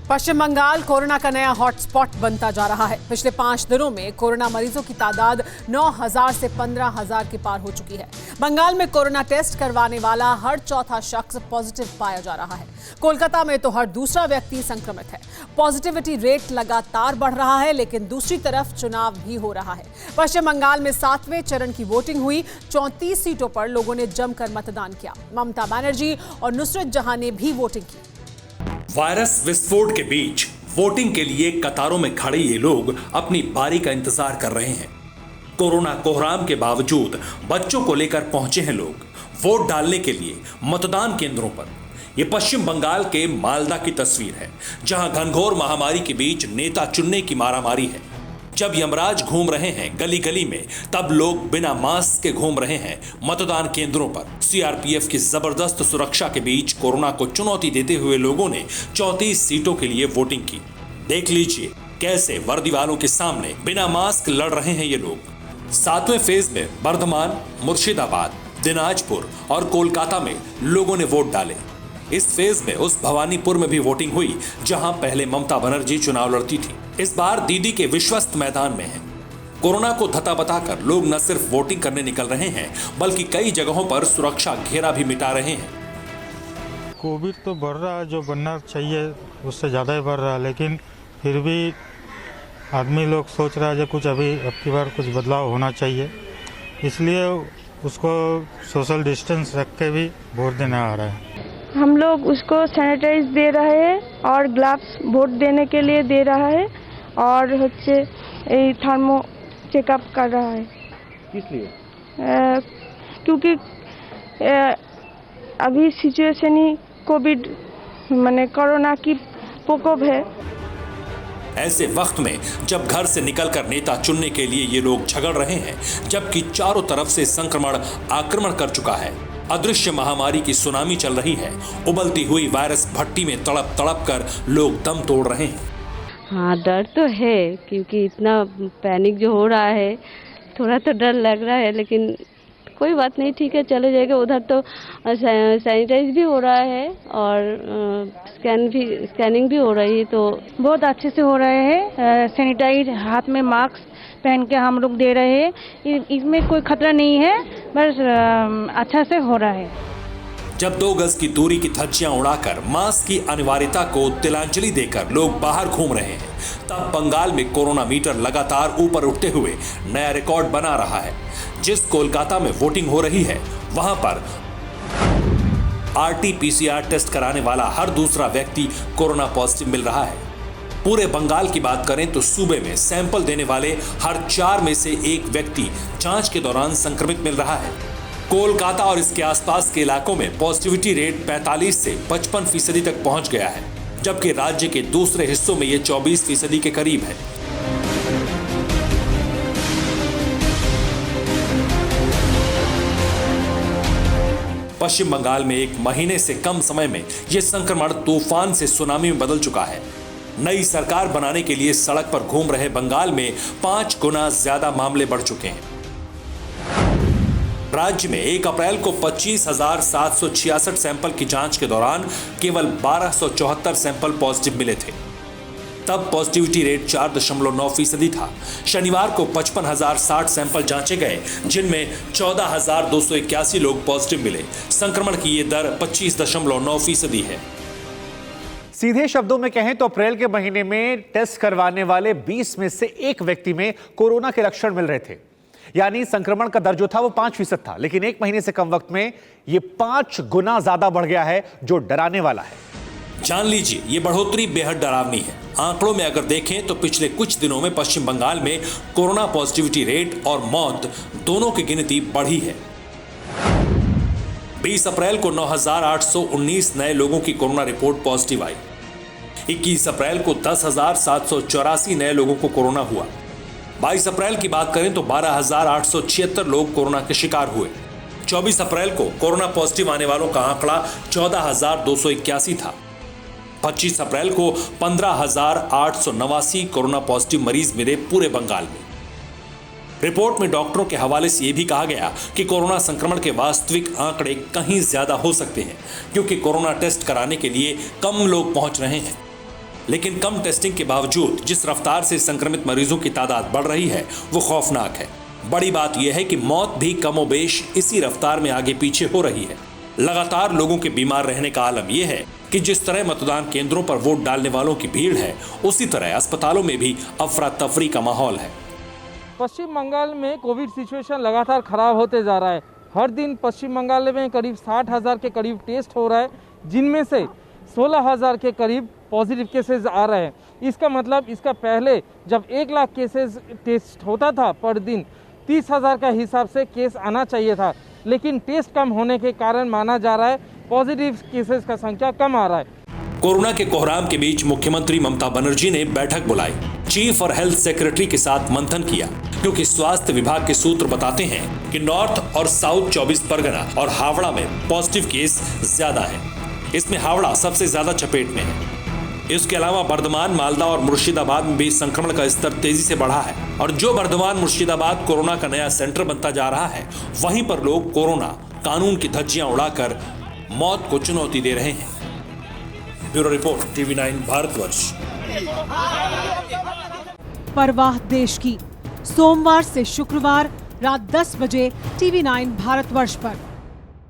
पश्चिम Bengal corona का नया hotspot बनता जा रहा है। पिछले 5 दिनों में कोरोना मरीजों की तादाद 9,000 से 15,000 के पार हो चुकी है। बंगाल में कोरोना टेस्ट करवाने वाला हर चौथा शख्स पॉजिटिव पाया जा रहा है। कोलकाता में तो हर दूसरा व्यक्ति संक्रमित है। पॉजिटिविटी रेट लगातार बढ़ रहा है, लेकिन दूसरी तरफ चुनाव भी हो रहा है। पश्चिम बंगाल में 7वें चरण की वोटिंग हुई। 34 सीटों पर लोगों ने जमकर मतदान किया। ममता बनर्जी और नुसरत जहां ने भी वोटिंग की। वायरस विस्फोट के बीच वोटिंग के लिए कतारों में खड़े ये लोग अपनी बारी का इंतजार कर रहे हैं। कोरोना कोहराम के बावजूद बच्चों को लेकर पहुंचे हैं लोग वोट डालने के लिए मतदान केंद्रों पर। ये पश्चिम बंगाल के मालदा की तस्वीर है, जहां घनघोर महामारी के बीच नेता चुनने की मारामारी है। जब यमराज घूम रहे हैं गली गली में, तब लोग बिना मास्क के घूम रहे हैं मतदान केंद्रों पर। सीआरपीएफ की जबरदस्त सुरक्षा के बीच कोरोना को चुनौती देते हुए लोगों ने 34 सीटों के लिए वोटिंग की। देख लीजिए कैसे वर्दी वालों के सामने बिना मास्क लड़ रहे हैं ये लोग। 7वें फेज में बर्धमान, मुर्शिदाबाद, दिनाजपुर और कोलकाता में लोगों ने वोट डाले। इस फेज में उस भवानीपुर में भी वोटिंग हुई, जहां पहले ममता बनर्जी चुनाव लड़ती थी। इस बार दीदी के विश्वस्त मैदान में है। कोरोना को धता बताकर लोग न सिर्फ वोटिंग करने निकल रहे हैं, बल्कि कई जगहों पर सुरक्षा घेरा भी मिटा रहे हैं। कोविड तो बढ़ रहा है, जो बनना चाहिए उससे ज़्यादा ही बढ़ रहा है, लेकिन फिर भी आदमी लोग सोच रहा है कि कुछ अब की बार कुछ बदलाव होना चाहिए, इसलिए उसको सोशल डिस्टेंस रख के भी वोट देने आ रहा है। हम लोग उसको सैनिटाइज दे रहे हैं और ग्लव्स वोट देने के लिए दे रहा है और थर्मो चेकअप कर रहा है। किस लिए? क्योंकि अभी सिचुएशन ही कोविड माने कोरोना की प्रकोप है। ऐसे वक्त में जब घर से निकलकर नेता चुनने के लिए ये लोग झगड़ रहे हैं, जबकि चारों तरफ से संक्रमण आक्रमण कर चुका है, अदृश्य महामारी की सुनामी चल रही है, उबलती हुई वायरस भट्टी में तड़प तड़प कर लोग दम तोड़ रहे हैं। हाँ, डर तो है, क्योंकि इतना पैनिक जो हो रहा है, थोड़ा तो डर लग रहा है, लेकिन कोई बात नहीं, ठीक है, चले जाएगा। उधर तो सैनिटाइज भी हो रहा है और स्कैनिंग भी हो रही है, तो बहुत अच्छे से हो रहे हैं। सैनिटाइज, हाथ में मास्क पहन के हम लोग दे रहे हैं। इसमें कोई खतरा नहीं है, बस अच्छा से हो रहा है। जब 2 गज की दूरी की धज्जियां उड़ाकर मास्क की अनिवार्यता को तिलांजलि देकर लोग बाहर घूम रहे हैं, तब बंगाल में कोरोना मीटर लगातार ऊपर उठते हुए नया रिकॉर्ड बना रहा है। जिस कोलकाता में वोटिंग हो रही है, वहां पर RT-PCR टेस्ट कराने वाला हर दूसरा व्यक्ति कोरोना पॉजिटिव मिल रहा है। पूरे बंगाल की बात करें तो सूबे में सैंपल देने वाले हर 4 में से 1 व्यक्ति जांच के दौरान संक्रमित मिल रहा है। कोलकाता और इसके आसपास के इलाकों में पॉजिटिविटी रेट 45 से 55% तक पहुंच गया है, जबकि राज्य के दूसरे हिस्सों में यह 24% के करीब है। पश्चिम बंगाल में 1 महीने से कम समय में यह संक्रमण तूफान से सुनामी में बदल चुका है। नई सरकार बनाने के लिए सड़क पर घूम रहे बंगाल में 5 गुना ज्यादा मामले बढ़ चुके हैं। राज्य में 1 अप्रैल को 25,766 सैंपल की जांच के दौरान केवल 1,274 सैंपल पॉजिटिव मिले थे। तब पॉजिटिविटी रेट 4.9% था। शनिवार को 55,060 सैंपल जांचे गए, जिनमें 14,281 लोग पॉजिटिव मिले। संक्रमण की ये दर 25.9% है। सीधे शब्दों में कहें तो अप्रैल के महीने में टेस्ट करवाने वाले 20 में से 1 व्यक्ति में कोरोना के लक्षण मिल रहे थे, यानी संक्रमण का दर जो था वो 5% था, लेकिन 1 महीने से कम वक्त में ये 5 गुना ज्यादा बढ़ गया है, जो डराने वाला है। जान लीजिए, ये बढ़ोतरी बेहद डरावनी है। आंकड़ों में अगर देखें तो पिछले कुछ दिनों में पश्चिम बंगाल में कोरोना पॉजिटिविटी रेट और मौत दोनों की गिनती बढ़ी है। 20 अप्रैल को 9,819 नए लोगों की कोरोना रिपोर्ट पॉजिटिव आई। 21 अप्रैल को 10,784 नए लोगों को कोरोना हुआ। 22 अप्रैल की बात करें तो 12,876 लोग कोरोना के शिकार हुए। 24 अप्रैल को कोरोना पॉजिटिव आने वालों का आंकड़ा 14,281 था। 25 अप्रैल को 15,889 कोरोना पॉजिटिव मरीज मिले पूरे बंगाल में। रिपोर्ट में डॉक्टरों के हवाले से यह भी कहा गया कि कोरोना संक्रमण के वास्तविक आंकड़े कहीं ज्यादा हो सकते हैं, क्योंकि कोरोना टेस्ट कराने के लिए कम लोग पहुंच रहे हैं। लेकिन कम टेस्टिंग के बावजूद जिस रफ्तार से संक्रमित मरीजों की तादाद बढ़ रही है वो खौफनाक है। बड़ी बात यह है कि मौत भी कमोबेश इसी रफ्तार में आगे पीछे हो रही है। लगातार लोगों के बीमार रहने का आलम यह है कि जिस तरह मतदान केंद्रों पर वोट डालने वालों की भीड़ है, उसी तरह अस्पतालों में भी अफरा तफरी का माहौल है। पश्चिम बंगाल में कोविड सिचुएशन लगातार खराब होते जा रहा है। हर दिन पश्चिम बंगाल में करीब 60,000 के करीब टेस्ट हो रहा है, जिनमें से 16,000 के करीब पॉजिटिव केसेस आ रहे हैं। इसका मतलब इसका पहले जब 1 लाख केसेस टेस्ट होता था पर दिन, 30,000 का हिसाब से केस आना चाहिए था, लेकिन टेस्ट कम होने के कारण माना जा रहा है पॉजिटिव केसेस का संख्या कम आ रहा है। कोरोना के कोहराम के बीच मुख्यमंत्री ममता बनर्जी ने बैठक बुलाई, चीफ और हेल्थ सेक्रेटरी के साथ मंथन किया, क्योंकि स्वास्थ्य विभाग के सूत्र बताते हैं कि नॉर्थ और साउथ 24 परगना और हावड़ा में पॉजिटिव केस ज्यादा है। इसमें हावड़ा सबसे ज्यादा चपेट में है। इसके अलावा बर्धमान, मालदा और मुर्शिदाबाद में भी संक्रमण का स्तर तेजी से बढ़ा है और जो बर्धमान मुर्शिदाबाद कोरोना का नया सेंटर बनता जा रहा है, वहीं पर लोग कोरोना कानून की धज्जियां उड़ाकर मौत को चुनौती दे रहे हैं। Bureau report, TV9 Bharatvarsh. परवाह देश की, सोमवार से शुक्रवार रात 10 बजे TV9 भारतवर्ष पर।